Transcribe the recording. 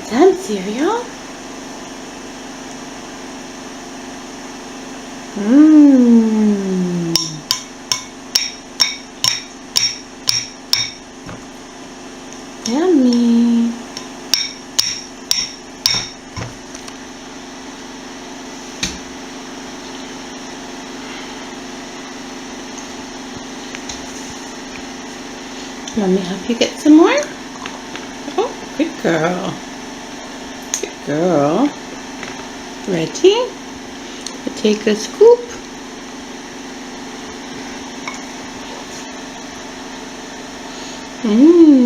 Some cereal? Mmm. Yummy. Let me help you get some more. Oh, good girl. Good girl. Ready? Take a scoop. Mmm.